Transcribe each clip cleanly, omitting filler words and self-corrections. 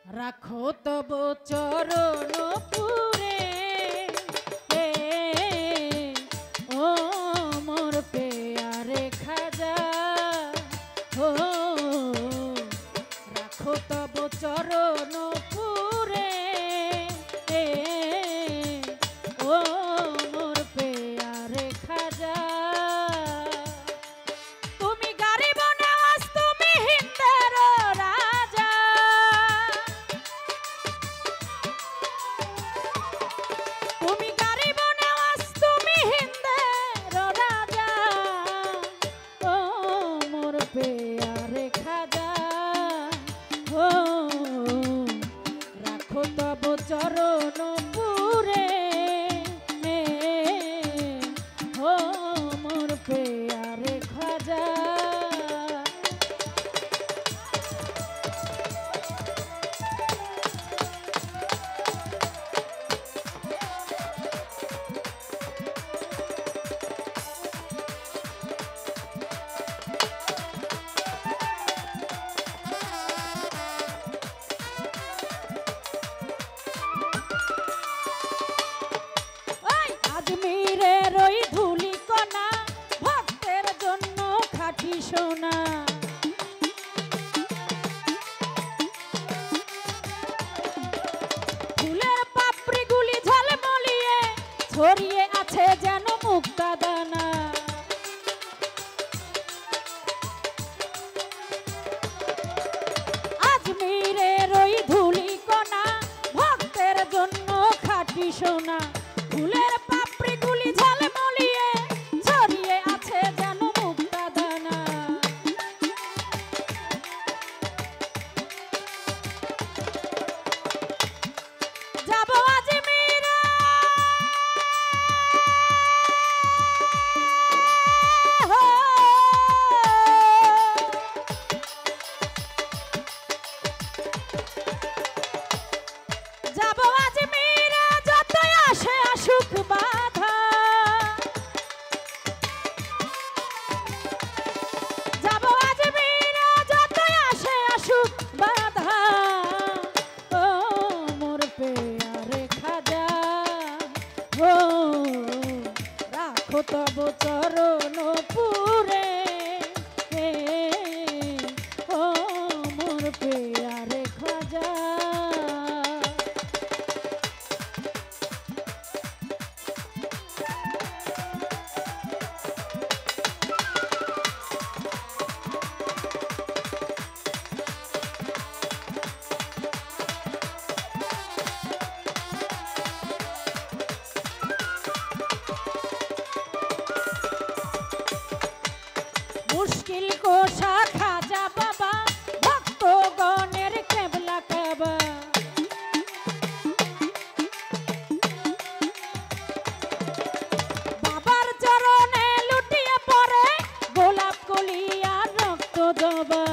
রাখো তব চরণ পুরে ও মোর পেয়ারে খাজা ও রাখো তব চরণ পুরে ও মোর পেয়ারে খাজা তুমি গরিব নওয়াজ তুমি হিন্দের রাজা তুমি গরিব নওয়াজ তুমি হিন্দের রাজা ও মোর পেয়ারে খাজা ও রাখো তব চরণ পুরে ও মোর পেয়ারে খাজা আজমিরের ওই ধুলি কণা ভক্তের জন্য খাঁটি সোনা ফুলের পাপড়িগুলি ঝলমলিয়ে ছড়িয়ে আছে যেন মুক্তা দানা আজমিরের ওই ধুলি কণা ভক্তের জন্য খাঁটি সোনা ফুলের পাপড়িগুলি ঝলমলিয়ে ছড়িয়ে আছে যেন মুক্তা দানা যাব আজমিরে যাব আজমিরে যতই আসে আসুক বাধা যাব আজমিরে যতই আসে আসুক বাধা ও মোর পেয়ারে খাজা ও রাখো তব চরণ পুরে ও মোর পেয়ারে খাজা মুশকিল কোষা খাজা বাবা ভক্তগণের কেবলা কাবা বাবার চরণে লুটিয়ে পড়ে গোলাপ কলি আর রক্ত জবা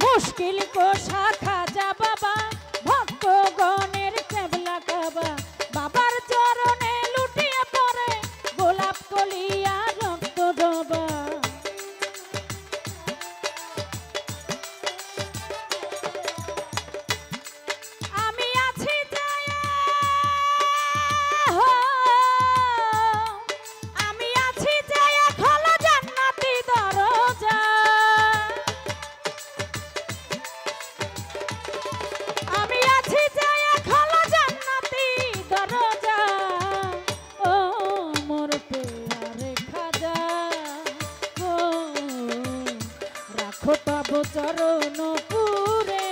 মুশকিল কোষা খাজা বাবা ভক্তগণের কেবলা কাবা বাবার চরণে লুটিয়ে পড়ে গোলাপ কলি আর রক্ত জবা আমি আছি যায়া আমি আছি যায়া খোলা জান্নাতি দরজা আমি আছি যায়া খোলা জান্নাতি দরজা ও মোর পেয়ারে খাজা ও রাখো তব চরণ পুরে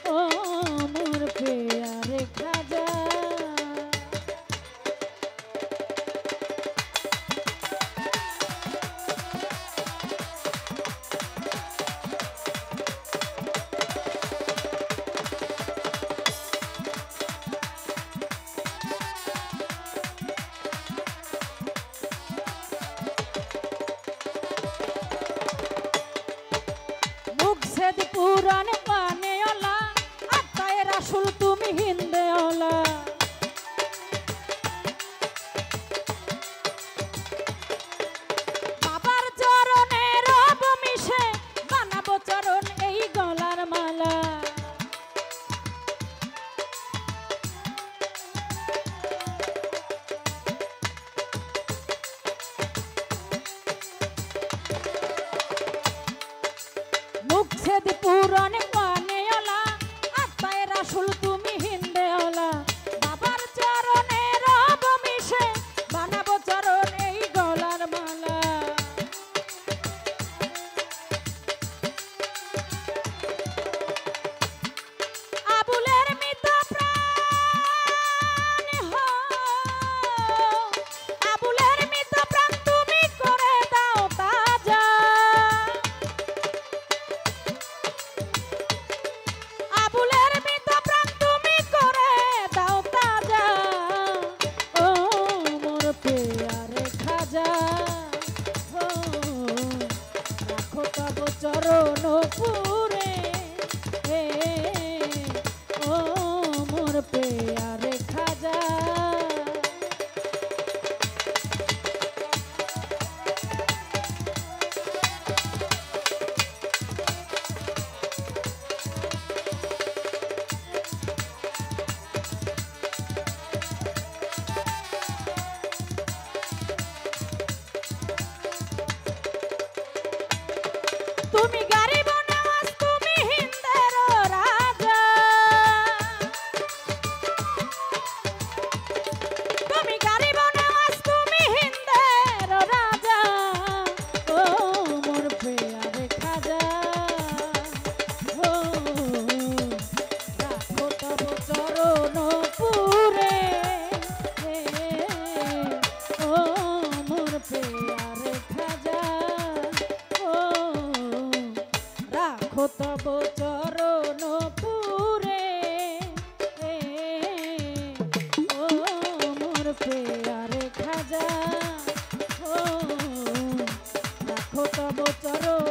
ও মোর পেয়ারে খাজা মুখ সেদ পুরাণ চরণ পুরে ও মোর পেয়ারে খাজা তুমি গারিব নওয়াজ তুমি হিন্দের রাজা তুমি গারিব নওয়াজ তুমি হিন্দের রাজা ও মোর পেয়ারে খাজা ও রাখো তব চরণ পুরে ও মোর পেয়ারে খাজা রাখো তব চরণ পুরে ও মোর পেয়ারে খাজা ও রাখো তব চরণ